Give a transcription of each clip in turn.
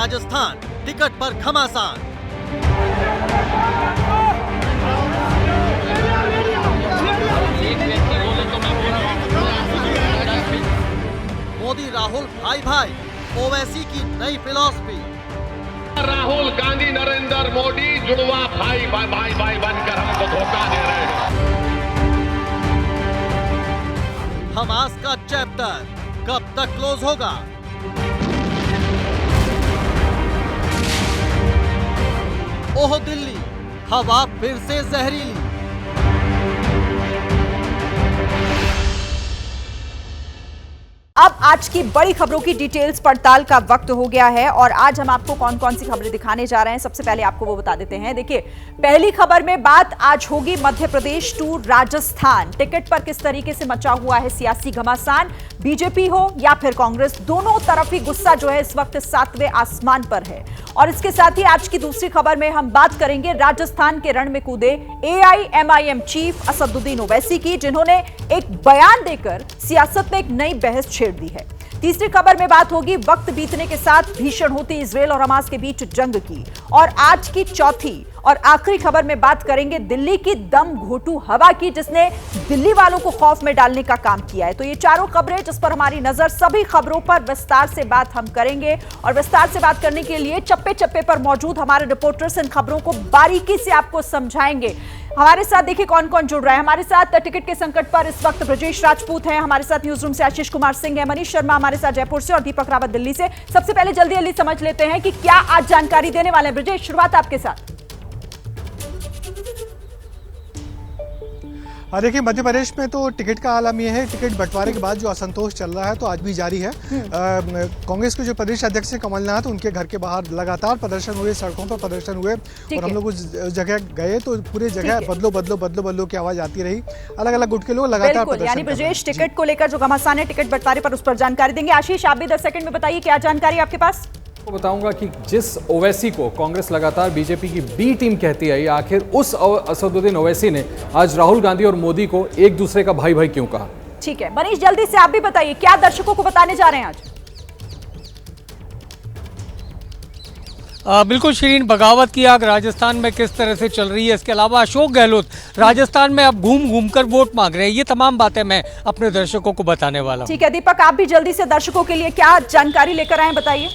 Rajasthan, ticket पर घमासान। मोदी राहुल भाई भाई, ओवैसी की नई फिलॉसफी। राहुल गांधी नरेंद्र मोदी जुड़वा भाई भाई भाई भाई बनकर हमको धोखा दे रहे हैं। हमास का चैप्टर कब तक क्लोज होगा? ओह दिल्ली, हवा फिर से जहरीली। अब आज की बड़ी खबरों की डिटेल्स पड़ताल का वक्त हो गया है और आज हम आपको कौन कौन सी खबरें दिखाने जा रहे हैं, सबसे पहले आपको वो बता देते हैं। देखिए, पहली खबर में बात आज होगी मध्य प्रदेश टू राजस्थान। टिकट पर किस तरीके से मचा हुआ है सियासी घमासान। बीजेपी हो या फिर कांग्रेस, दोनों तरफ ही गुस्सा जो है इस वक्त 7वें आसमान पर है। और इसके साथ ही आज की दूसरी खबर में हम बात करेंगे राजस्थान के रण में कूदे AIMIM चीफ असदुद्दीन ओवैसी की, जिन्होंने एक बयान देकर सियासत में एक नई बहस छेड़ दी है। तीसरी खबर में बात होगी वक्त बीतने के साथ भीषण होती इजरायल और हमास के बीच जंग की। और आज की चौथी और आखिरी खबर में बात करेंगे दिल्ली की दम घोटू हवा की, जिसने दिल्ली वालों को खौफ में डालने का काम किया है। तो ये चारों खबरें जिस पर हमारी नजर, सभी खबरों पर विस्तार से बात हम करेंगे। और विस्तार से बात करने के लिए चप्पे चप्पे पर मौजूद हमारे रिपोर्टर्स इन खबरों को बारीकी से आपको समझाएंगे। हमारे साथ देखिए कौन कौन जुड़ रहा है। हमारे साथ टिकट के संकट पर इस वक्त ब्रजेश राजपूत हैं, हमारे साथ न्यूज रूम से आशीष कुमार सिंह है, मनीष शर्मा हमारे साथ जयपुर से और दीपक रावत दिल्ली से। सबसे पहले जल्दी समझ लेते हैं कि क्या आज जानकारी देने वाले हैं। ब्रजेश, शुरुआत आपके साथ। देखिए, मध्य प्रदेश में तो टिकट का आलम यह है, टिकट बंटवारे के बाद जो असंतोष चल रहा है तो आज भी जारी है। कांग्रेस के जो प्रदेश अध्यक्ष हैं कमलनाथ, उनके घर के बाहर लगातार प्रदर्शन हुए, सड़कों पर प्रदर्शन हुए और हम लोग उस जगह गए तो पूरे जगह बदलो बदलो बदलो बदलो की आवाज आती रही। अलग अलग गुट के लोग लगातार प्रदर्शन। यानी ब्रजेश, टिकट को लेकर जो घमासान है टिकट बंटवारे पर, उस पर जानकारी देंगे। आशीष, आप भी 10 सेकंड में बताइए क्या जानकारी आपके पास। बताऊंगा कि जिस ओवैसी को कांग्रेस लगातार बीजेपी की बी टीम कहती है, आखिर उस असदुद्दीन ओवैसी ने आज राहुल गांधी और मोदी को एक दूसरे का भाई भाई क्यों कहा। ठीक है मनीष, जल्दी से आप भी बताइए क्या दर्शकों को बताने जा रहे हैं आज। बिल्कुल शिरीन, बगावत की आग राजस्थान में किस तरह से चल रही है, इसके अलावा अशोक गहलोत राजस्थान में अब घूम घूम कर वोट मांग रहे हैं, ये तमाम बातें मैं अपने दर्शकों को बताने वाला हूं। ठीक है दीपक, आप भी जल्दी से दर्शकों के लिए क्या जानकारी लेकर आए, बताइए।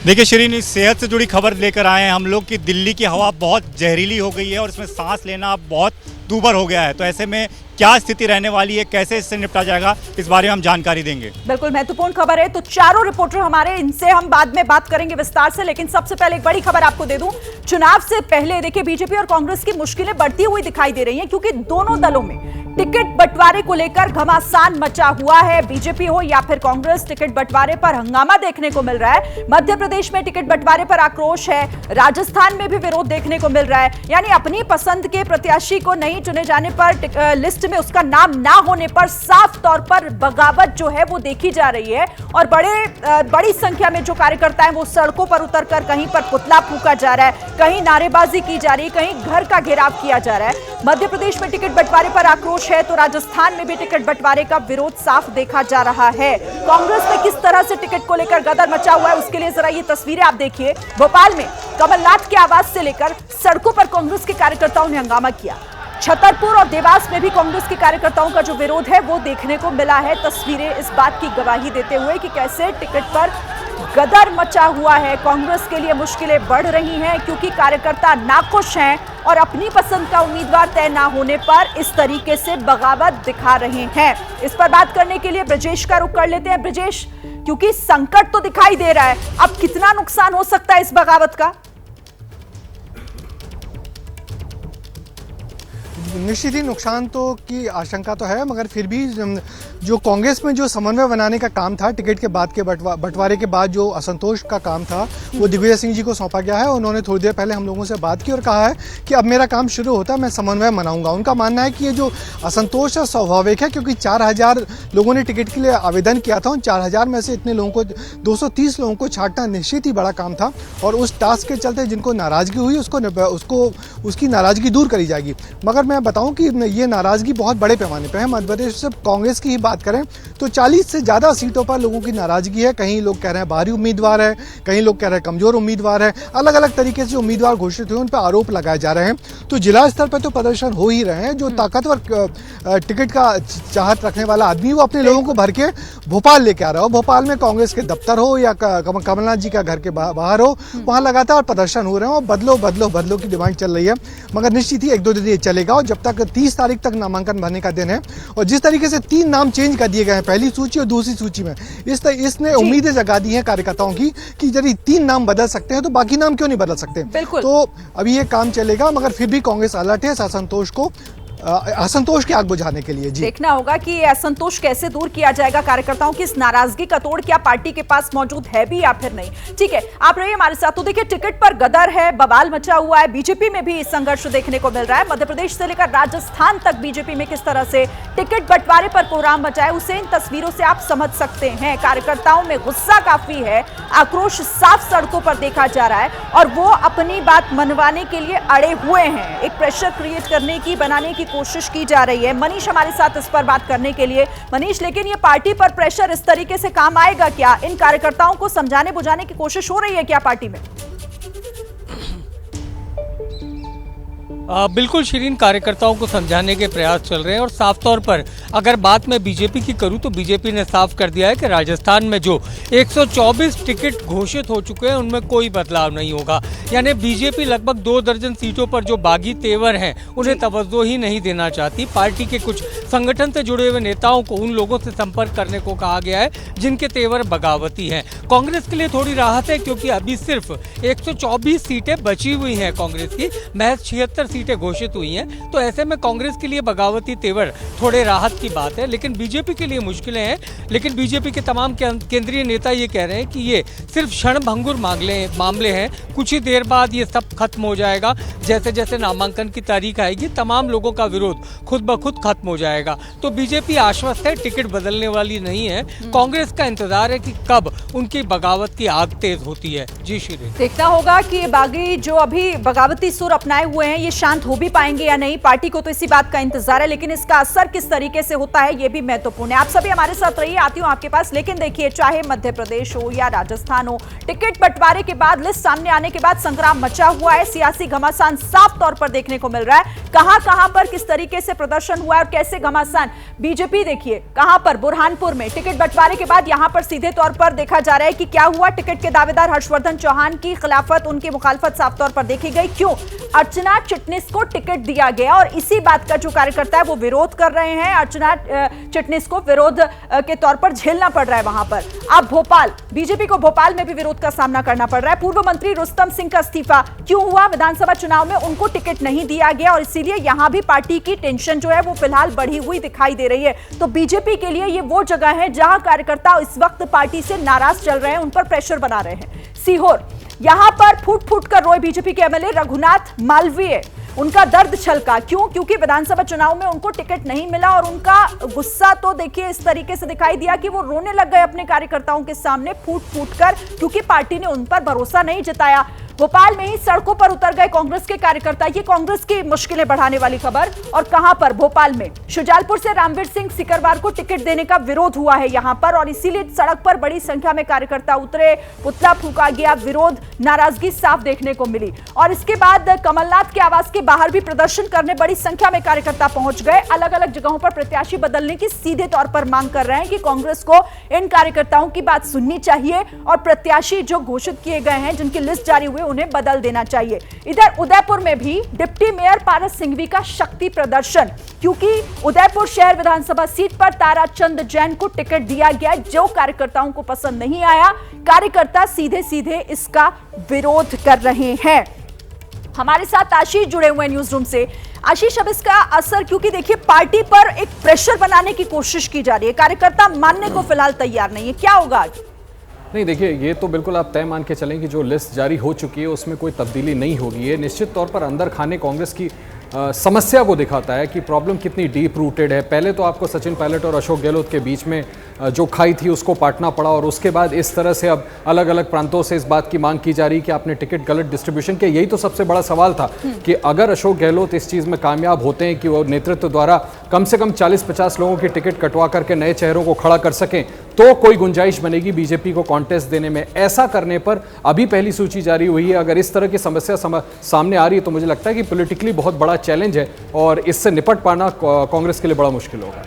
देखिए शिरीन, इस सेहत से जुड़ी खबर लेकर आए हैं हम लोग कि दिल्ली की हवा बहुत जहरीली हो गई है और इसमें सांस लेना बहुत दूभर हो गया है। तो ऐसे में क्या स्थिति रहने वाली है, कैसे इससे निपटा जाएगा, इस बारे में हम जानकारी देंगे। बिल्कुल महत्वपूर्ण खबर है, तो चारों रिपोर्टर हमारे, इनसे हम बाद में बात करेंगे विस्तार से। लेकिन सबसे पहले एक बड़ी खबर आपको दे दूं, चुनाव से पहले देखिए बीजेपी और कांग्रेस की मुश्किलें बढ़ती हुई दिखाई दे रही हैं, क्योंकि दोनों दलों में टिकट बंटवारे को लेकर घमासान मचा हुआ है। बीजेपी हो या फिर कांग्रेस, टिकट बंटवारे पर हंगामा देखने को मिल रहा है। मध्य प्रदेश में टिकट बंटवारे पर आक्रोश है, राजस्थान में भी विरोध देखने को मिल रहा है। यानी अपनी पसंद के प्रत्याशी को नहीं चुने जाने पर, लिस्ट में उसका नाम ना होने पर साफ तौर पर बगावत जो है वो देखी जा रही है। और बड़ी संख्या में जो कार्यकर्ता हैं वो सड़कों पर उतरकर कहीं पर पुतला फूंका जा रहा है, कहीं नारेबाजी की जा रही है, कहीं घर का घेराव किया जा रहा है। मध्य प्रदेश में टिकट बंटवारे पर आक्रोश है तो राजस्थान में भी टिकट बंटवारे का विरोध साफ देखा जा रहा है। कांग्रेस में किस तरह से टिकट को लेकर गदर मचा हुआ है, उसके लिए जरा ये तस्वीरें आप देखिए। भोपाल में कमलनाथ की आवाज से लेकर सड़कों पर कांग्रेस के कार्यकर्ताओं ने हंगामा किया। छतरपुर और देवास में भी कांग्रेस के कार्यकर्ताओं का जो विरोध है वो देखने को मिला है। तस्वीरें इस बात की गवाही देते हुए कि कैसे टिकट पर गदर मचा हुआ है। कांग्रेस के लिए मुश्किलें बढ़ रही हैं, क्योंकि कार्यकर्ता नाखुश हैं और अपनी पसंद का उम्मीदवार तय ना होने पर इस तरीके से बगावत दिखा रहे हैं। इस पर बात करने के लिए ब्रजेश का रुख कर लेते हैं। ब्रजेश, क्योंकि संकट तो दिखाई दे रहा है, अब कितना नुकसान हो सकता है इस बगावत का? निश्चित ही नुकसान तो की आशंका तो है, मगर फिर भी जो कांग्रेस में जो समन्वय बनाने का काम था, टिकट के बाद के बंटवारे के बाद जो असंतोष का काम था वो दिग्विजय सिंह जी को सौंपा गया है। उन्होंने थोड़ी देर पहले हम लोगों से बात की और कहा है कि अब मेरा काम शुरू होता है, मैं समन्वय बनाऊंगा। उनका मानना है कि ये जो असंतोष है स्वाभाविक है, क्योंकि 4000 लोगों ने टिकट के लिए आवेदन किया था। उन 4000 में से इतने लोगों को, 230 लोगों को छांटना निश्चित ही बड़ा काम था और उस टास्क के चलते जिनको नाराजगी हुई उसकी नाराजगी दूर करी जाएगी। मगर मैं बताऊं कि ये नाराजगी बहुत बड़े पैमाने पर है। मध्य प्रदेश से कांग्रेस की ही बात बात करें तो 40 से ज़्यादा सीटों पर लोगों की नाराजगी है। कहीं लोग कह रहे हैं बाहरी उम्मीदवार है, कहीं लोग कह रहे हैं कमजोर उम्मीदवार है। अलग अलग तरीके से उम्मीदवार घोषित हुए उन पर आरोप लगाए जा रहे हैं। तो जिला स्तर पर तो प्रदर्शन हो ही रहे हैं। जो ताकतवर टिकट का चाहत रखने वाला आदमी वो अपने लोगों को भर के भोपाल लेके आ रहा हो। भोपाल में कांग्रेस के दफ्तर हो या कमलनाथ जी का घर के बाहर हो, वहाँ लगातार प्रदर्शन हो रहे हैं और बदलो बदलो बदलो की डिमांड चल रही है। मगर निश्चित ही 1-2 दिन ये चलेगा और जब तक 30 तारीख तक नामांकन भरने का दिन है और जिस तरीके से 3 नाम चेंज कर दिए गए हैं पहली सूची और दूसरी सूची में, इसने उम्मीदें जगा दी हैं कार्यकर्ताओं की कि यदि 3 नाम बदल सकते हैं तो बाकी नाम क्यों नहीं बदल सकते। तो अभी ये काम चलेगा मगर फिर भी कांग्रेस अलर्ट है असंतोष की आग बुझाने के लिए। जी, देखना होगा कि ये असंतोष कैसे दूर किया जाएगा। कार्यकर्ताओं की इस नाराजगी का तोड़ क्या पार्टी के पास मौजूद है भी या फिर नहीं। ठीक है, आप रहिए हमारे साथ। तो देखिए, टिकट पर गदर है, बवाल मचा हुआ है। बीजेपी में भी संघर्ष देखने को मिल रहा है। मध्य प्रदेश से लेकर राजस्थान तक बीजेपी में किस तरह से टिकट बंटवारे पर कोहराम मचा है उसे इन तस्वीरों से आप समझ सकते हैं। कार्यकर्ताओं में गुस्सा काफी है, आक्रोश साफ सड़कों पर देखा जा रहा है और वो अपनी बात मनवाने के लिए अड़े हुए हैं। एक प्रेशर क्रिएट करने की, बनाने की कोशिश की जा रही है। मनीष हमारे साथ इस पर बात करने के लिए। मनीष, लेकिन ये पार्टी पर प्रेशर इस तरीके से काम आएगा क्या? इन कार्यकर्ताओं को समझाने बुझाने की कोशिश हो रही है क्या पार्टी में? बिल्कुल शिरीन, कार्यकर्ताओं को समझाने के प्रयास चल रहे हैं और साफ तौर पर अगर बात मैं बीजेपी की करूं तो बीजेपी ने साफ कर दिया है कि राजस्थान में जो 124 टिकट घोषित हो चुके हैं उनमें कोई बदलाव नहीं होगा। यानी बीजेपी लगभग 2 दर्जन सीटों पर जो बागी तेवर हैं उन्हें तवज्जो ही नहीं देना चाहती। पार्टी के कुछ संगठन से जुड़े हुए नेताओं को उन लोगों से संपर्क करने को कहा गया है जिनके तेवर बगावती हैं। कांग्रेस के लिए थोड़ी राहत है क्योंकि अभी सिर्फ 124 सीटें बची हुई हैं कांग्रेस की, महज 76 सीटें घोषित हुई हैं। तो ऐसे में कांग्रेस के लिए बगावती तेवर थोड़े राहत की बात है, लेकिन बीजेपी के लिए मुश्किलें हैं। लेकिन बीजेपी के तमाम केंद्रीय नेता ये कह रहे हैं कि ये सिर्फ क्षणभंगुर मामले हैं, कुछ ही देर बाद ये सब खत्म हो जाएगा। जैसे जैसे नामांकन की तारीख आएगी तमाम लोगों का विरोध खुद ब खुद खत्म हो जाएगा। तो बीजेपी आश्वस्त है, टिकट बदलने वाली नहीं है। कांग्रेस का इंतजार है कि कब उनकी बगावत की आग तेज होती है। जी श्री, देखना होगा कि ये बागी जो अभी बगावती सुर अपनाए हुए हैं ये शांत हो भी पाएंगे या नहीं। पार्टी को तो इसी बात का इंतजार है, लेकिन इसका असर किस तरीके से होता है ये भी महत्वपूर्ण है। आप सभी हमारे साथ रहिए, आती हूं आपके पास। लेकिन देखिए, चाहे मध्य प्रदेश हो या राजस्थान हो, टिकट बंटवारे के बाद, लिस्ट सामने आने के बाद संग्राम मचा हुआ है। सियासी घमासान साफ तौर पर देखने को मिल रहा है। कहां पर किस तरीके से प्रदर्शन हुआ है और कैसे घमासान। बीजेपी देखिए कहां पर, बुरहानपुर में टिकट बंटवारे के बाद यहां पर सीधे तौर पर देखा जा रहा है कि क्या हुआ। टिकट के दावेदार हर्षवर्धन चौहान की खिलाफत, उनकी मुखालफत साफ तौर पर देखी गई। क्यों? अर्चना चिटनिस को टिकट दिया गया और इसी बात का जो कार्यकर्ता है वो विरोध कर रहे हैं। अर्चना चिटनिस को विरोध के तौर पर झेलना पड़ रहा है वहां पर। अब भोपाल, बीजेपी को भोपाल में भी विरोध का सामना करना पड़ रहा है। पूर्व मंत्री रुस्तम सिंह का इस्तीफा क्यों हुआ? विधानसभा चुनाव में उनको टिकट नहीं दिया गया और इसीलिए यहां भी पार्टी की टेंशन जो है वो फिलहाल बढ़ी हुई दिखाई दे रही है। तो बीजेपी के लिए ये वो जगह है जहां कार्यकर्ता इस वक्त पार्टी से नाराज चल रहे हैं, उन पर प्रेशर बना रहे हैं। सीहोर, यहां पर फूट फूट कर रोए बीजेपी के एमएलए रघुनाथ मालवीय। उनका दर्द छलका। क्यों? क्योंकि विधानसभा चुनाव में उनको टिकट नहीं मिला और उनका गुस्सा तो देखिए इस तरीके से दिखाई दिया कि वो रोने लग गए अपने कार्यकर्ताओं के सामने फूट फूट कर, क्योंकि पार्टी ने उन पर भरोसा नहीं जताया। भोपाल में ही सड़कों पर उतर गए कांग्रेस के कार्यकर्ता। ये कांग्रेस की मुश्किलें बढ़ाने वाली खबर। और कहां पर? भोपाल में शुजालपुर से रामवीर सिंह सिकरवार को टिकट देने का विरोध हुआ है यहां पर और इसीलिए सड़क पर बड़ी संख्या में कार्यकर्ता उतरे, पुतला फूंका गया, विरोध, नाराजगी साफ देखने को मिली। और इसके बाद कमलनाथ के आवास के बाहर भी प्रदर्शन करने बड़ी संख्या में कार्यकर्ता पहुंच गए। अलग अलग जगहों पर प्रत्याशी बदलने की सीधे तौर पर मांग कर रहे हैं कि कांग्रेस को इन कार्यकर्ताओं की बात सुननी चाहिए और प्रत्याशी जो घोषित किए गए हैं, जिनकी लिस्ट जारी हुई, उन्हें बदल देना चाहिए। इधर उदयपुर में भी डिप्टी मेयर पारस सिंघवी का शक्ति प्रदर्शन, क्योंकि उदयपुर शहर विधानसभा सीट पर ताराचंद जैन को टिकट दिया गया, जो कार्यकर्ताओं को पसंद नहीं आया। कार्यकर्ता सीधे सीधे इसका विरोध कर रहे हैं। हमारे साथ आशीष जुड़े हुए न्यूज रूम से। आशीष, अब इसका असर, क्योंकि देखिए पार्टी पर एक प्रेशर बनाने की कोशिश की जा रही है, कार्यकर्ता मानने को फिलहाल तैयार नहीं है, क्या होगा आज? नहीं, देखिए ये तो बिल्कुल आप तय मान के चलें कि जो लिस्ट जारी हो चुकी है उसमें कोई तब्दीली नहीं होगी। ये निश्चित तौर पर अंदर खाने कांग्रेस की समस्या को दिखाता है कि प्रॉब्लम कितनी डीप रूटेड है। पहले तो आपको सचिन पायलट और अशोक गहलोत के बीच में जो खाई थी उसको पाटना पड़ा, और उसके बाद इस तरह से अब अलग अलग प्रांतों से इस बात की मांग की जा रही है कि आपने टिकट गलत डिस्ट्रीब्यूशन किया। यही तो सबसे बड़ा सवाल था कि अगर अशोक गहलोत इस चीज़ में कामयाब होते हैं कि वो नेतृत्व द्वारा कम से कम 40-50 लोगों की टिकट कटवा करके नए चेहरों को खड़ा कर सकें तो कोई गुंजाइश बनेगी बीजेपी को कॉन्टेस्ट देने में। ऐसा करने पर अभी पहली सूची जारी हुई है, अगर इस तरह की समस्या सामने आ रही है तो मुझे लगता है कि पॉलिटिकली बहुत बड़ा चैलेंज है और इससे निपट पाना कांग्रेस के लिए बड़ा मुश्किल होगा।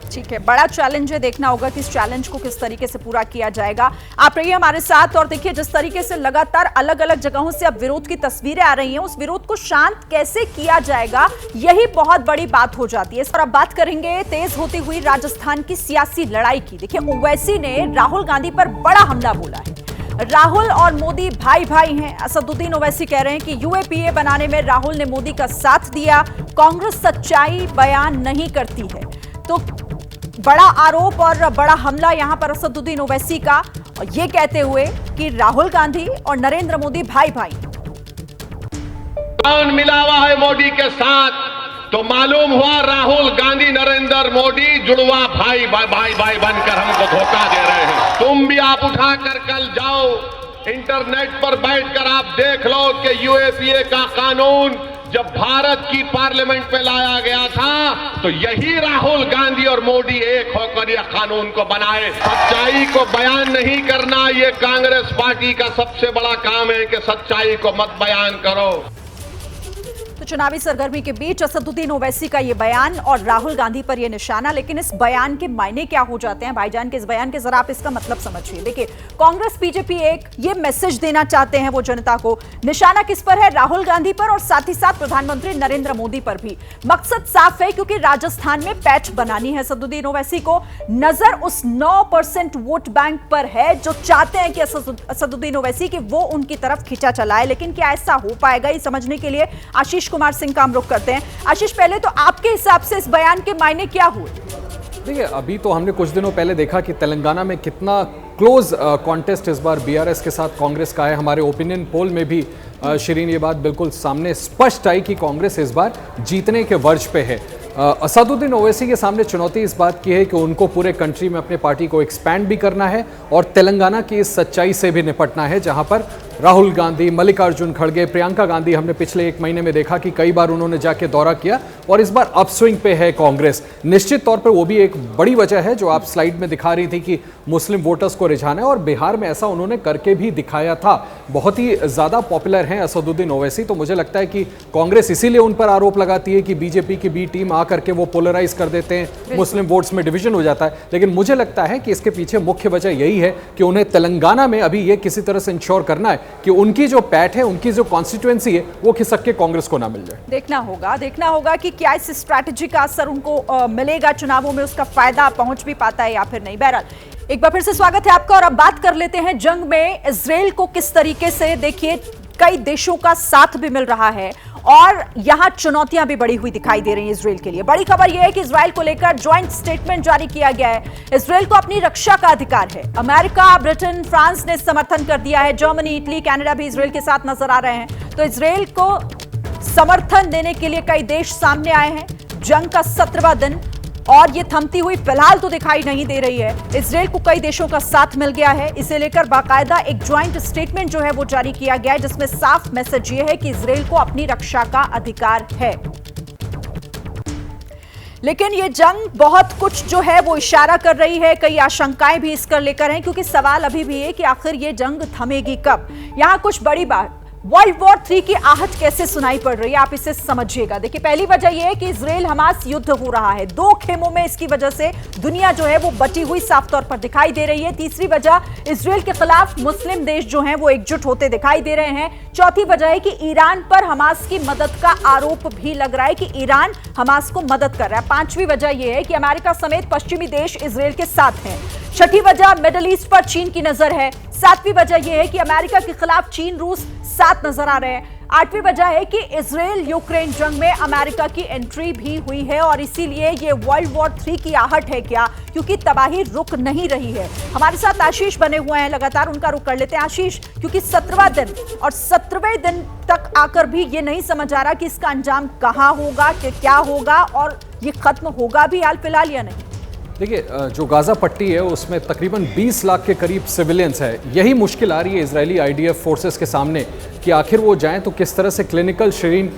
ठीक है, बड़ा चैलेंज है, देखना होगा कि इस चैलेंज को किस तरीके से पूरा किया जाएगा। आप रहिए हमारे साथ और देखिए जिस तरीके से लगातार अलग अलग जगहों से अब विरोध की तस्वीरें आ रही हैं, उस विरोध को शांत कैसे किया जाएगा यही बहुत बड़ी बात हो जाती है। इस पर अब बात करेंगे तेज होती हुई राजस्थान की सियासी लड़ाई की। देखिए, ओवैसी ने राहुल गांधी पर बड़ा हमला बोला है। राहुल और मोदी भाई भाई हैं। असदुद्दीन ओवैसी कह रहे हैं कि यूएपीए बनाने में राहुल ने मोदी का साथ दिया, कांग्रेस सच्चाई बयान नहीं करती है। तो बड़ा आरोप और बड़ा हमला यहां पर असदुद्दीन ओवैसी का, और ये कहते हुए कि राहुल गांधी और नरेंद्र मोदी भाई भाई। कौन मिला हुआ है मोदी के साथ? तो मालूम हुआ राहुल गांधी नरेंद्र मोदी जुड़वा भाई भाई भाई भाई बनकर हमको धोखा दे रहे हैं। तुम भी आप उठाकर कल जाओ इंटरनेट पर बैठकर आप देख लो कि यूएपीए का कानून जब भारत की पार्लियामेंट में लाया गया था तो यही राहुल गांधी और मोदी एक होकर यह कानून को बनाए। सच्चाई को बयान नहीं करना ये कांग्रेस पार्टी का सबसे बड़ा काम है कि सच्चाई को मत बयान करो। तो चुनावी सरगर्मी के बीच असदुद्दीन ओवैसी का ये बयान और राहुल गांधी पर ये निशाना, लेकिन इस बयान के मायने क्या हो जाते हैं भाईजान के इस बयान के? जरा आप इसका मतलब समझिए। देखिए, कांग्रेस बीजेपी एक ये मैसेज देना चाहते हैं वो जनता को, निशाना किस पर है? राहुल गांधी पर और साथ ही साथ प्रधानमंत्री नरेंद्र मोदी पर भी। मकसद साफ है, क्योंकि राजस्थान में पैच बनानी है असदुद्दीन ओवैसी को। नजर उस 9% वोट बैंक पर है जो चाहते हैं कि असदुद्दीन ओवैसी की वो उनकी तरफ खींचा चलाए। लेकिन क्या ऐसा हो पाएगा, ये समझने के लिए आशीष कुमार सिंह का हम रुख करते हैं। आशीष, पहले तो आपके हिसाब से इस बयान के मायने क्या हुए? देखिए, अभी तो हमने कुछ दिनों पहले देखा कि तेलंगाना में कितना क्लोज कॉन्टेस्ट इस बार बीआरएस के साथ कांग्रेस का है। हमारे ओपिनियन पोल में भी शिरीन ये बात बिल्कुल सामने स्पष्ट आई कि कांग्रेस इस बार जीतने के वर्ज पे है। असदुद्दीन ओवैसी के सामने चुनौती इस बात की है कि उनको पूरे कंट्री में अपने पार्टी को एक्सपैंड भी करना है और तेलंगाना की इस सच्चाई से भी निपटना है, जहां पर राहुल गांधी, मल्लिकार्जुन खड़गे, प्रियंका गांधी, हमने पिछले 1 महीने में देखा कि कई बार उन्होंने जाके दौरा किया और इस बार अपस्विंग पे है कांग्रेस। निश्चित तौर पर वो भी एक बड़ी वजह है जो आप स्लाइड में दिखा रही थी कि मुस्लिम वोटर्स को रिझाना है, और बिहार में ऐसा उन्होंने करके भी दिखाया था। बहुत ही ज्यादा पॉपुलर हैं असदुद्दीन ओवैसी, तो मुझे लगता है कि कांग्रेस इसीलिए उन पर आरोप लगाती है कि बीजेपी की बी टीम आकर के वो पोलराइज कर देते हैं, मुस्लिम वोट्स में डिवीजन हो जाता है। लेकिन मुझे लगता है कि इसके पीछे मुख्य वजह यही है कि उन्हें तेलंगाना में अभी ये किसी तरह से इंश्योर करना है कि उनकी जो पैठ है, उनकी जो कॉन्स्टिट्यूएंसी है, वो खिसक के कांग्रेस को ना मिल जाए। देखना होगा कि क्या इस स्ट्रैटेजी का असर उनको मिलेगा, चुनावों में उसका फायदा पहुंच भी पाता है या फिर नहीं। बहरहाल, एक बार फिर से स्वागत है आपका और अब बात कर लेते हैं जंग में इजराइल को किस तरीके से। देखिए, कई देशों का साथ भी मिल रहा है और यहां चुनौतियां भी बढ़ी हुई दिखाई दे रही हैं इजराइल के लिए। बड़ी खबर यह है कि इजराइल को लेकर ज्वाइंट स्टेटमेंट जारी किया गया है। इजराइल को अपनी रक्षा का अधिकार है। अमेरिका, ब्रिटेन, फ्रांस ने समर्थन कर दिया है। जर्मनी, इटली, कनाडा भी इजराइल के साथ नजर आ रहे हैं। तो इजराइल को समर्थन देने के लिए कई देश सामने आए हैं। जंग का 17वां दिन और ये थमती हुई फिलहाल तो दिखाई नहीं दे रही है। इजराइल को कई देशों का साथ मिल गया है। इसे लेकर बाकायदा एक ज्वाइंट स्टेटमेंट जो है वो जारी किया गया है, जिसमें साफ मैसेज ये है कि इजराइल को अपनी रक्षा का अधिकार है। लेकिन ये जंग बहुत कुछ जो है वो इशारा कर रही है, कई आशंकाएं भी इसकर लेकर हैं, क्योंकि सवाल अभी भी है कि आखिर ये जंग थमेगी कब। यहां कुछ बड़ी बात, वर्ल्ड वॉर 3 की आहट कैसे सुनाई पड़ रही है, आप इसे समझिएगा। देखिए, पहली वजह यह है कि इजराइल हमास युद्ध हो रहा है। 2 खेमों में इसकी वजह से दुनिया जो है वो बटी हुई साफ तौर पर दिखाई दे रही है। तीसरी वजह, इजराइल के खिलाफ मुस्लिम देश जो हैं वो एकजुट होते दिखाई दे रहे हैं। चौथी वजह है कि ईरान पर हमास की मदद का आरोप भी लग रहा है कि ईरान हमास को मदद कर रहा है। 5वीं वजह यह है कि अमेरिका समेत पश्चिमी देश इजराइल के साथ हैं। छठी वजह, मिडिल ईस्ट पर चीन की नजर है। 7वीं वजह यह है कि अमेरिका के खिलाफ चीन, रूस साथ नजर आ रहे हैं। 8वीं वजह है कि इजराइल यूक्रेन जंग में अमेरिका की एंट्री भी हुई है और इसीलिए ये वर्ल्ड वॉर 3 की आहट है क्या, क्योंकि तबाही रुक नहीं रही है। हमारे साथ आशीष बने हुए हैं, लगातार उनका रुख कर लेते हैं। आशीष, क्योंकि 17वां दिन और 17वें दिन तक आकर भी ये नहीं समझ आ रहा कि इसका अंजाम कहां होगा, कि क्या होगा और ये खत्म होगा भी हाल फिलहाल या नहीं। देखिए, जो गाजा पट्टी है उसमें तकरीबन 20 लाख के करीब सिविलियंस है। यही मुश्किल आ रही है इजरायली आईडीएफ फोर्सेस के सामने कि आखिर वो जाएं तो किस तरह से क्लिनिकल शिरीन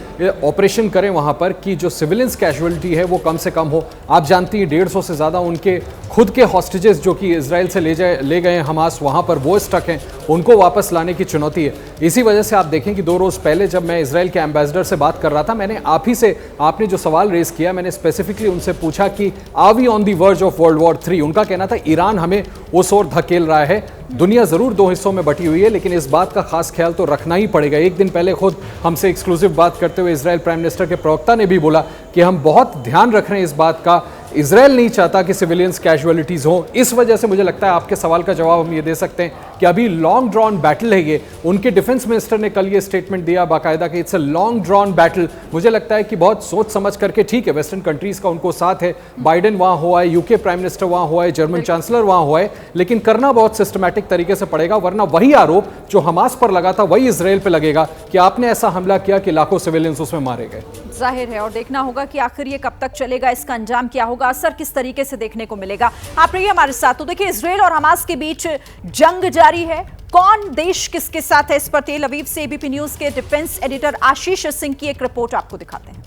ऑपरेशन करें वहाँ पर कि जो सिविलियंस कैजुअलिटी है वो कम से कम हो। आप जानती हैं 150 से ज़्यादा उनके खुद के हॉस्टेजेस जो कि इजराइल से ले गए हैं हमास, वहाँ पर वो स्टक हैं, उनको वापस लाने की चुनौती है। इसी वजह से आप देखें कि 2 रोज़ पहले जब मैं इजराइल के एम्बेसडर से बात कर रहा था, मैंने आप ही से, आपने जो सवाल रेज किया, मैंने स्पेसिफिकली उनसे पूछा कि are we on the verge of world war 3। उनका कहना था ईरान हमें उस ओर धकेल रहा है। दुनिया जरूर 2 हिस्सों में बटी हुई है, लेकिन इस बात का खास ख्याल तो रखना ही पड़ेगा। एक दिन पहले खुद हमसे एक्सक्लूसिव बात करते हुए इजराइल प्राइम मिनिस्टर के प्रवक्ता ने भी बोला कि हम बहुत ध्यान रख रहे हैं इस बात का, इजराइल नहीं चाहता कि सिविलियंस कैजुअलिटीज हो। इस वजह से मुझे लगता है आपके सवाल का जवाब हम ये दे सकते हैं कि अभी लॉन्ग ड्रॉन बैटल है ये। उनके डिफेंस मिनिस्टर ने कल ये स्टेटमेंट दिया बाकायदा कि it's a long drawn battle. मुझे लगता है कि बहुत सोच समझ करके, ठीक है वेस्टर्न कंट्रीज का उनको साथ है, बाइडेन वहाँ हुआ है, यूके प्राइम मिनिस्टर वहाँ हुआ है, जर्मन चांसलर वहाँ हुआ है, लेकिन करना बहुत सिस्टमैटिक तरीके से पड़ेगा, वरना वही आरोप जो हमास पर लगा था वही इजराइल पर लगेगा कि आपने ऐसा हमला किया कि लाखों सिविलियंस उसमें मारे गए। जाहिर है, और देखना होगा कि आखिर ये कब तक चलेगा, इसका अंजाम क्या होगा, असर किस तरीके से देखने को मिलेगा। आप रहिए हमारे साथ। तो देखिए, इजराइल और हमास के बीच जंग जारी है। कौन देश किसके साथ है, इस पर तेल अवीव से एबीपी न्यूज के डिफेंस एडिटर आशीष सिंह की एक रिपोर्ट आपको दिखाते हैं।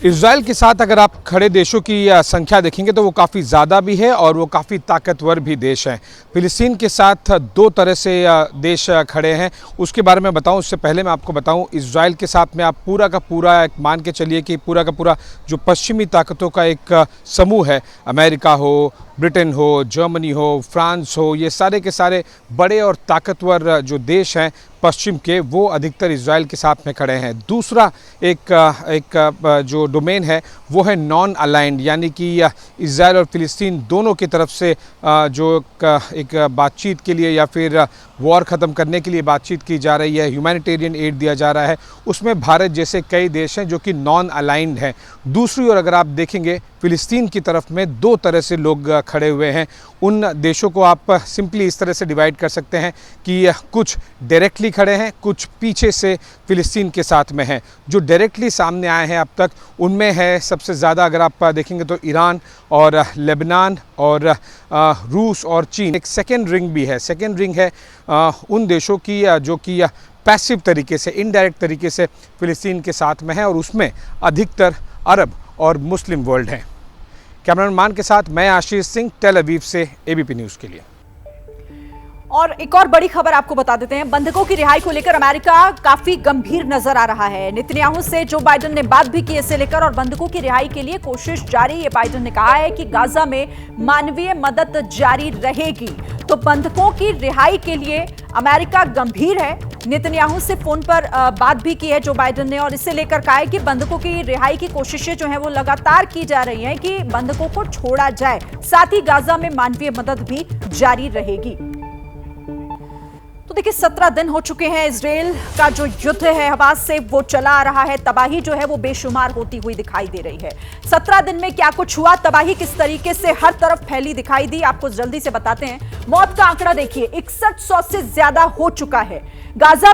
इजराइल के साथ अगर आप खड़े देशों की संख्या देखेंगे तो वो काफ़ी ज़्यादा भी है और वो काफ़ी ताकतवर भी देश हैं। फिलिस्तीन के साथ 2 तरह से देश खड़े हैं, उसके बारे में बताऊं उससे पहले मैं आपको बताऊं इजराइल के साथ में आप पूरा का पूरा एक मान के चलिए कि पूरा का पूरा जो पश्चिमी ताकतों का एक समूह है, अमेरिका हो, ब्रिटेन हो, जर्मनी हो, फ्रांस हो, ये सारे के सारे बड़े और ताकतवर जो देश हैं पश्चिम के, वो अधिकतर इजराइल के साथ में खड़े हैं। दूसरा एक जो डोमेन है वो है नॉन अलाइंड, यानी कि इजराइल और फिलिस्तीन दोनों की तरफ से जो एक बातचीत के लिए या फिर वॉर ख़त्म करने के लिए बातचीत की जा रही है, ह्यूमैनिटेरियन एड दिया जा रहा है, उसमें भारत जैसे कई देश हैं जो कि नॉन अलाइंड हैं। दूसरी ओर अगर आप देखेंगे फिलिस्तीन की तरफ में 2 तरह से लोग खड़े हुए हैं। उन देशों को आप सिंपली इस तरह से डिवाइड कर सकते हैं कि कुछ डायरेक्टली खड़े हैं, कुछ पीछे से फिलिस्तीन के साथ में हैं। जो डायरेक्टली सामने आए हैं अब तक उनमें है सबसे ज़्यादा अगर आप देखेंगे तो ईरान और लेबनान और रूस और चीन। एक सेकेंड रिंग भी है, सेकेंड रिंग है उन देशों की जो कि पैसिव तरीके से, इनडायरेक्ट तरीके से फिलिस्तीन के साथ में है और उसमें अधिकतर अरब और मुस्लिम वर्ल्ड हैं। कैमरामैन मान के साथ मैं आशीष सिंह, टेल अवीव से एबीपी न्यूज़ के लिए। और एक और बड़ी खबर आपको बता देते हैं, बंधकों की रिहाई को लेकर अमेरिका काफी गंभीर नजर आ रहा है। नेतन्याहू से जो बाइडेन ने बात भी की इसे लेकर और बंधकों की रिहाई के लिए कोशिश जारी। ये बाइडेन ने कहा है कि गाजा में मानवीय मदद जारी रहेगी। तो बंधकों की रिहाई के लिए अमेरिका गंभीर है। नेतन्याहू से फोन पर बात भी की है जो बाइडेन ने और इसे लेकर कहा है कि बंधकों की रिहाई की कोशिशें जो हैं वो लगातार की जा रही हैं कि बंधकों को छोड़ा जाए, साथ ही गाजा में मानवीय मदद भी जारी रहेगी। तो देखिए 17 दिन हो चुके हैं, इजराइल का जो युद्ध है हमास से वो चला आ रहा है। तबाही जो है वो बेशुमार होती हुई दिखाई दे रही है। 17 दिन में क्या कुछ हुआ, तबाही किस तरीके से हर तरफ फैली दिखाई दी, आपको जल्दी से बताते हैं। मौत का आंकड़ा देखिए 6100 से ज्यादा हो चुका है। गाजा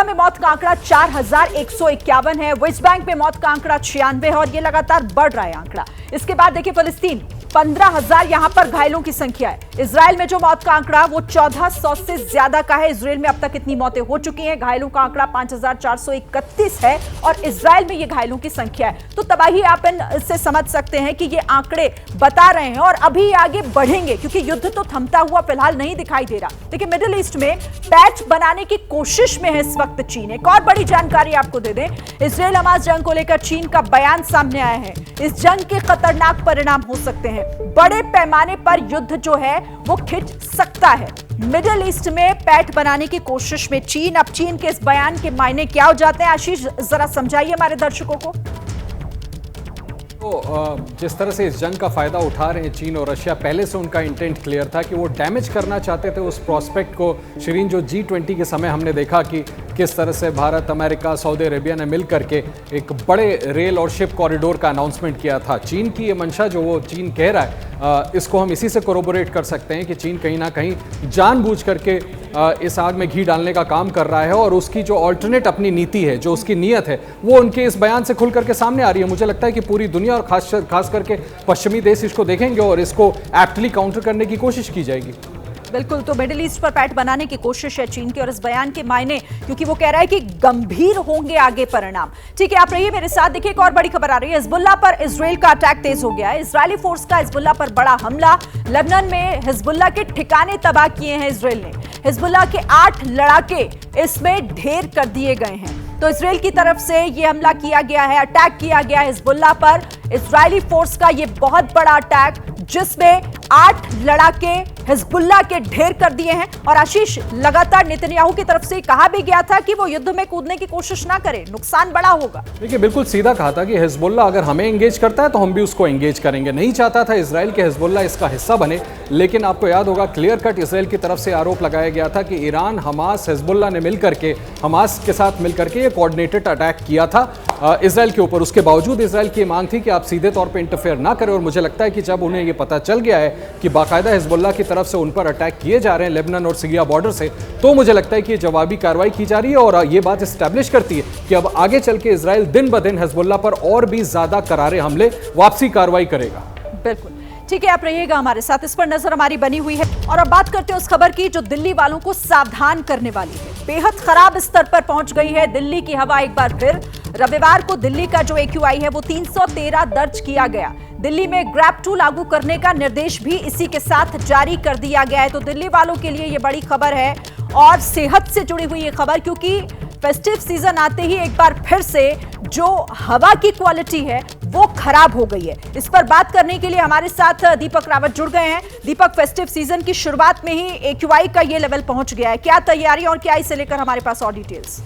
में मौत का आंकड़ा 4151 है। वेस्ट बैंक में मौत का आंकड़ा 96 है और ये लगातार बढ़ रहा है आंकड़ा। इसके बाद देखिए फिलिस्तीन 15,000 यहां पर घायलों की संख्या है। इजराइल में जो मौत का आंकड़ा वो 1400 से ज्यादा का है। इजराइल में अब तक इतनी मौतें हो चुकी हैं, घायलों का आंकड़ा 5431 है और इजराइल में ये घायलों की संख्या है। तो तबाही आप इनसे समझ सकते हैं कि ये आंकड़े बता रहे हैं और अभी आगे बढ़ेंगे क्योंकि युद्ध तो थमता हुआ फिलहाल नहीं दिखाई दे रहा। देखिए मिडिल ईस्ट में पैच बनाने की कोशिश में है इस वक्त चीन। एक और बड़ी जानकारी आपको दे दें, इजराइल हमास जंग को लेकर चीन का बयान सामने आया है। इस जंग के खतरनाक परिणाम हो सकते हैं, बड़े पैमाने पर युद्ध जो है वो खिंच सकता है। मिडिल ईस्ट में पैठ बनाने की कोशिश में चीन। अब चीन के इस बयान के मायने क्या हो जाते हैं, आशीष जरा समझाइए हमारे दर्शकों को। तो जिस तरह से इस जंग का फायदा उठा रहे हैं चीन और रशिया, पहले से उनका इंटेंट क्लियर था कि वो डैमेज करना चाहते थे उस प्रोस्पेक्ट को। शिरीन, जो G20 के समय हमने देखा कि किस तरह से भारत, अमेरिका, सऊदी अरेबिया ने मिल करके एक बड़े रेल और शिप कॉरिडोर का अनाउंसमेंट किया था। चीन की ये मंशा जो वो चीन कह रहा है, इसको हम इसी से कोरोबोरेट कर सकते हैं कि चीन कहीं ना कहीं जानबूझ करके इस आग में घी डालने का काम कर रहा है और उसकी जो ऑल्टरनेट अपनी नीति है, जो उसकी नीयत है, वो उनके इस बयान से खुल करके सामने आ रही है। मुझे लगता है कि पूरी दुनिया और खास करके पश्चिमी देश इसको देखेंगे और इसको एप्टली काउंटर करने की कोशिश की जाएगी। बिल्कुल, तो मिडिल ईस्ट पर पैठ बनाने की कोशिश है चीन की और इस बयान के मायने, क्योंकि वो कह रहा है कि गंभीर होंगे आगे परिणाम। ठीक है, आप रहिए मेरे साथ। देखिए एक और बड़ी खबर आ रही है, हिजबुल्लाह पर इजराइल का अटैक तेज हो गया है। इजरायली फोर्स का हिजबुल्लाह पर बड़ा हमला। लेबनान में हिजबुल्लाह के ठिकाने तबाह किए हैं इजराइल ने। हिजबुल्लाह के 8 लड़ाके इसमें ढेर कर दिए गए हैं। तो इजराइल की तरफ से यह हमला किया गया है, अटैक किया गया है हिजबुल्लाह पर। इजरायली फोर्स का यह बहुत बड़ा अटैक, जिसमें 8 लड़ाके हिजबुल्लाह के ढेर कर दिए हैं। और आशीष, लगातार नेतन्याहू की तरफ से कहा भी गया था कि वो युद्ध में कूदने की कोशिश ना करें, नुकसान बड़ा होगा। देखिए, बिल्कुल सीधा कहा था कि हिजबुल्लाह अगर हमें एंगेज करता है तो हम भी उसको एंगेज करेंगे। नहीं चाहता था इजराइल के हिजबुल्लाह इसका हिस्सा बने, लेकिन आपको याद होगा क्लियर कट इजराइल की तरफ से आरोप लगाया गया था कि ईरान, हमास, हिजबुल्लाह ने मिलकर के, हमास के साथ मिलकर के ये कोऑर्डिनेटेड अटैक किया था इजराइल के ऊपर। उसके बावजूद इजराइल की मांग थी कि आप सीधे तौर पर इंटरफेयर ना करें। और मुझे लगता है कि जब उन्हें ये पता चल गया है कि बाकायदा हिजबुल्लाह की तरफ से उन पर अटैक किए जा रहे हैं लेबनान और सीरिया बॉर्डर से, तो मुझे लगता है कि ये जवाबी कार्रवाई की जा रही है। और ये बात एस्टैब्लिश करती है कि अब आगे चल के इजराइल दिन ब दिन हिजबुल्लाह पर और भी ज्यादा करारे हमले, वापसी कार्रवाई करेगा। बिल्कुल ठीक है, आप रहिएगा हमारे साथ, इस पर नजर हमारी बनी हुई है। और अब बात करते हैं उस खबर की जो दिल्ली वालों को सावधान करने वाली है। बेहद खराब स्तर पर पहुंच गई है दिल्ली की हवा एक बार फिर। रविवार को दिल्ली का जो AQI है वो 313 दर्ज किया गया। दिल्ली में ग्रैब 2 लागू करने का निर्देश भी इसी के साथ जारी कर दिया गया है। तो दिल्ली वालों के लिए ये बड़ी खबर है और सेहत से जुड़ी हुई ये खबर, क्योंकि फेस्टिव सीजन आते ही एक बार फिर से जो हवा की क्वालिटी है वो खराब हो गई है। इस पर बात करने के लिए हमारे साथ दीपक रावत जुड़ गए हैं। दीपक, फेस्टिव सीजन की शुरुआत में ही AQI का ये लेवल पहुंच गया है, क्या तैयारी और क्या इसे लेकर हमारे पास और डिटेल्स?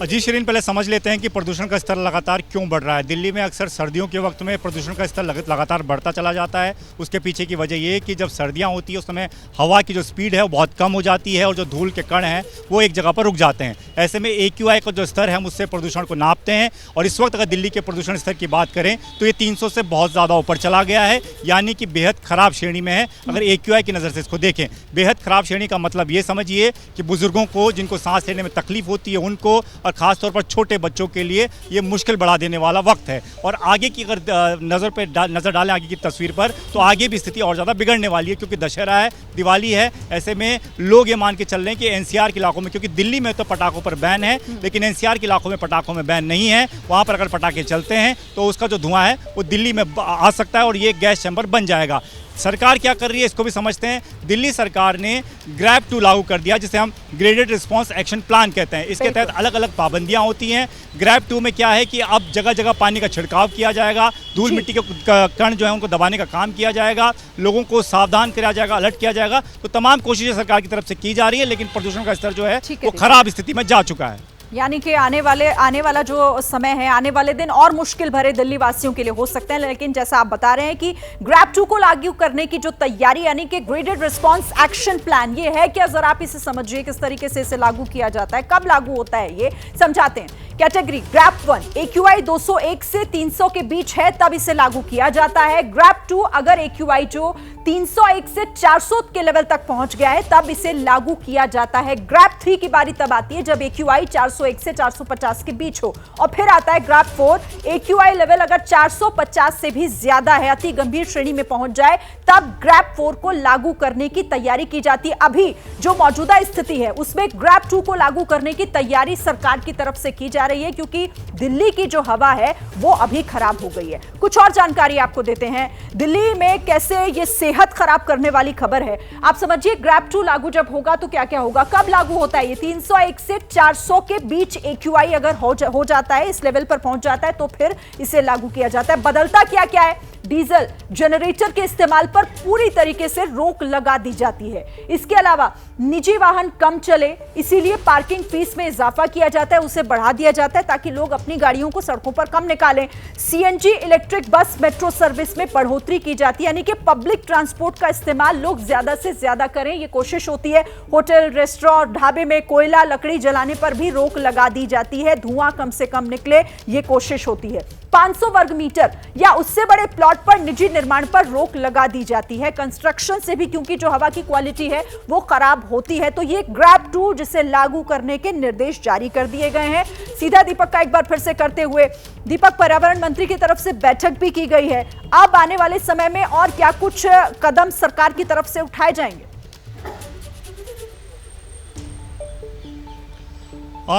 जी शिरीन, पहले समझ लेते हैं कि प्रदूषण का स्तर लगातार क्यों बढ़ रहा है। दिल्ली में अक्सर सर्दियों के वक्त में प्रदूषण का स्तर लगातार बढ़ता चला जाता है। उसके पीछे की वजह ये है कि जब सर्दियां होती है उस समय हवा की जो स्पीड है वो बहुत कम हो जाती है और जो धूल के कण हैं वो एक जगह पर रुक जाते हैं। ऐसे में AQI का जो स्तर है हम उससे प्रदूषण को नापते हैं और इस वक्त अगर दिल्ली के प्रदूषण स्तर की बात करें तो ये 300 से बहुत ज़्यादा ऊपर चला गया है, यानी कि बेहद खराब श्रेणी में है। अगर AQI की नज़र से इसको देखें, बेहद खराब श्रेणी का मतलब ये समझिए कि बुजुर्गों को, जिनको सांस लेने में तकलीफ होती है, उनको, और खासतौर पर छोटे बच्चों के लिए ये मुश्किल बढ़ा देने वाला वक्त है। और आगे की अगर नज़र डालें आगे की तस्वीर पर, तो आगे भी स्थिति और ज़्यादा बिगड़ने वाली है, क्योंकि दशहरा है, दिवाली है। ऐसे में लोग ये मान के चल रहे हैं कि NCR के इलाकों में, क्योंकि दिल्ली में तो पटाखों पर बैन है, लेकिन NCR के इलाकों में पटाखों में बैन नहीं है। वहाँ पर अगर पटाखे चलते हैं तो उसका जो धुआं है वो दिल्ली में आ सकता है और ये गैस चैम्बर बन जाएगा। सरकार क्या कर रही है इसको भी समझते हैं। दिल्ली सरकार ने ग्रैब 2 लागू कर दिया, जिसे हम ग्रेडेड रिस्पांस एक्शन प्लान कहते हैं। इसके तहत अलग अलग पाबंदियां होती हैं। ग्रैब 2 में क्या है कि अब जगह जगह पानी का छिड़काव किया जाएगा, धूल मिट्टी के कण जो है उनको दबाने का काम किया जाएगा, लोगों को सावधान किया जाएगा, अलर्ट किया जाएगा। तो तमाम कोशिशें सरकार की तरफ से की जा रही है, लेकिन प्रदूषण का स्तर जो है वो खराब स्थिति में जा चुका है। यानी कि आने वाला जो समय है, आने वाले दिन और मुश्किल भरे दिल्ली वासियों के लिए हो सकते हैं। लेकिन जैसा आप बता रहे हैं कि ग्रैब 2 को लागू करने की जो तैयारी, यानी कि ग्रेडेड रिस्पांस एक्शन प्लान, ये है क्या? जरा आप इसे समझिए, किस तरीके से इसे लागू किया जाता है, कब लागू होता है, ये समझाते हैं। कैटेगरी ग्रैब 1 AQI 201 से 300 के बीच है तब इसे लागू किया जाता है। ग्रैब 2 अगर AQI जो 301 से 400 के लेवल तक पहुंच गया है तब इसे लागू किया जाता है। ग्रैब 3 की बारी तब आती है जब AQI 401 से 450 के बीच हो। और फिर आता है ग्रैब 4, AQI लेवल अगर 450 से भी ज्यादा है, अति गंभीर श्रेणी में पहुंच जाए, तब ग्रैब 4 को लागू करने की तैयारी की जाती है। अभी जो मौजूदा स्थिति है उसमें ग्रैब 2 को लागू करने की तैयारी सरकार की तरफ से की जा रही है, क्योंकि दिल्ली की जो हवा है वो अभी खराब हो गई है। कुछ और जानकारी आपको देते हैं, दिल्ली में कैसे ये सेहत खराब करने वाली खबर है। आप समझिए, ग्रैब 2 लागू जब होगा तो क्या क्या होगा, कब लागू होता है ये? 301 से 400 के बीच AQI अगर हो जाता है, इस लेवल पर पहुंच जाता है, तो फिर इसे लागू किया जाता है। बदलता क्या क्या है? डीजल जनरेटर के इस्तेमाल पर पूरी तरीके से रोक लगा दी जाती है। इसके अलावा निजी वाहन कम चले, इसीलिए पार्किंग फीस में इजाफा किया जाता है, उसे बढ़ा दिया जाता है ताकि लोग अपनी गाड़ियों को सड़कों पर कम निकालें। CNG, electric bus, metro service में बढ़ोतरी की जाती है, यानी कि पब्लिक ट्रांसपोर्ट का इस्तेमाल लोग ज्यादा से ज्यादा करें, ये कोशिश होती है। होटल, रेस्टोरेंट, ढाबे में कोयला, लकड़ी जलाने पर भी रोक लगा दी जाती है, धुआं कम से कम निकले, ये कोशिश होती है। 500 वर्ग मीटर या उससे बड़े प्लॉट पर निजी निर्माण पर रोक लगा दी जाती है। कंस्ट्रक्शन से भी, क्योंकि जो हवा की क्वालिटी है वो खराब होती है, तो ये ग्रैब 2 जिसे लागू करने के निर्देश जारी कर दिए गए हैं। सीधा दीपक का एक बार फिर से करते हुए, दीपक, पर्यावरण मंत्री की तरफ से बैठक भी की गई है, अब आने वाले समय में और क्या कुछ कदम सरकार की तरफ से उठाए जाएंगे?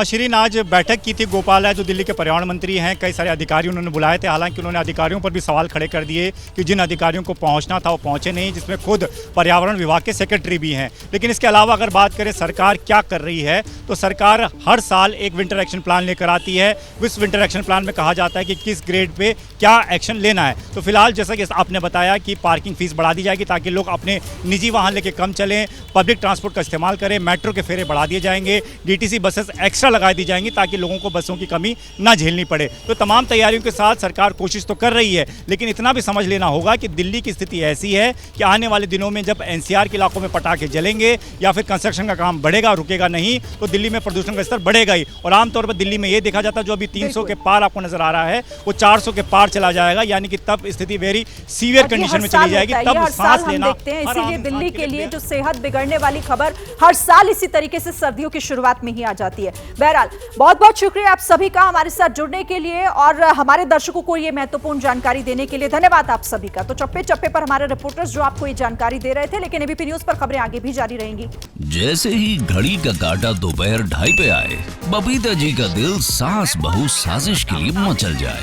शिरीन, आज बैठक की थी गोपाल जो दिल्ली के पर्यावरण मंत्री हैं, कई सारे अधिकारी उन्होंने बुलाए थे। हालांकि उन्होंने अधिकारियों पर भी सवाल खड़े कर दिए कि जिन अधिकारियों को पहुंचना था वो पहुंचे नहीं, जिसमें खुद पर्यावरण विभाग के सेक्रेटरी भी हैं। लेकिन इसके अलावा अगर बात करें सरकार क्या कर रही है, तो सरकार हर साल एक विंटर एक्शन प्लान लेकर आती है। इस विंटर एक्शन प्लान में कहा जाता है कि किस ग्रेड पे क्या एक्शन लेना है। तो फिलहाल जैसा कि आपने बताया कि पार्किंग फीस बढ़ा दी जाएगी ताकि लोग अपने निजी वाहन लेके कम चलें, पब्लिक ट्रांसपोर्ट का इस्तेमाल करें, मेट्रो के फेरे बढ़ा दिए जाएंगे, डीटीसी बसेस एक्स्ट्रा लगा दी जाएंगी ताकि लोगों को बसों की कमी ना झेलनी पड़े। तो तमाम तैयारियों के साथ सरकार कोशिश तो कर रही है, लेकिन इतना भी समझ लेना होगा कि दिल्ली की स्थिति ऐसी है कि आने वाले दिनों में जब एनसीआर के इलाकों में पटाखे जलेंगे या फिर कंस्ट्रक्शन का काम बढ़ेगा, रुकेगा नहीं, तो दिल्ली में प्रदूषण का स्तर बढ़ेगा ही। और आमतौर पर दिल्ली में ये देखा जाता है जो अभी 300 के पार आपको नजर आ रहा है वो 400 के पार चला जाएगा, यानी कि तब स्थिति वेरी सीवियर कंडीशन में चली जाएगी। तब सांस लेना, इसीलिए दिल्ली के लिए जो सेहत बिगड़ने वाली खबर हर साल इसी तरीके से सर्दियों की शुरुआत में ही आ जाती है। बहरहाल, बहुत बहुत शुक्रिया आप सभी का हमारे साथ जुड़ने के लिए और हमारे दर्शकों को ये महत्वपूर्ण जानकारी देने के लिए धन्यवाद आप सभी का। तो चप्पे चप्पे पर हमारे रिपोर्टर्स जो आपको ये जानकारी दे रहे थे, लेकिन एबीपी न्यूज पर खबरें आगे भी जारी रहेंगी। जैसे ही घड़ी का काटा दोपहर 2:30 पे आए, बबीता जी का दिल सास बहू साजिश के लिए मचल जाए।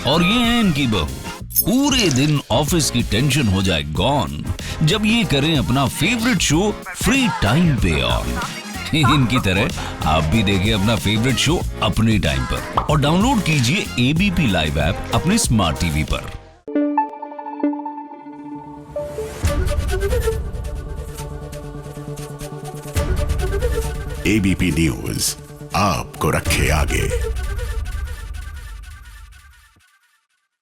और ये है इनकी बहू, पूरे दिन ऑफिस की टेंशन हो जाए गॉन जब ये करें अपना फेवरेट शो फ्री टाइम पे ऑन। इनकी तरह आप भी देखिए अपना फेवरेट शो अपने टाइम पर और डाउनलोड कीजिए एबीपी लाइव ऐप अपने स्मार्ट टीवी पर। एबीपी न्यूज आपको रखे आगे।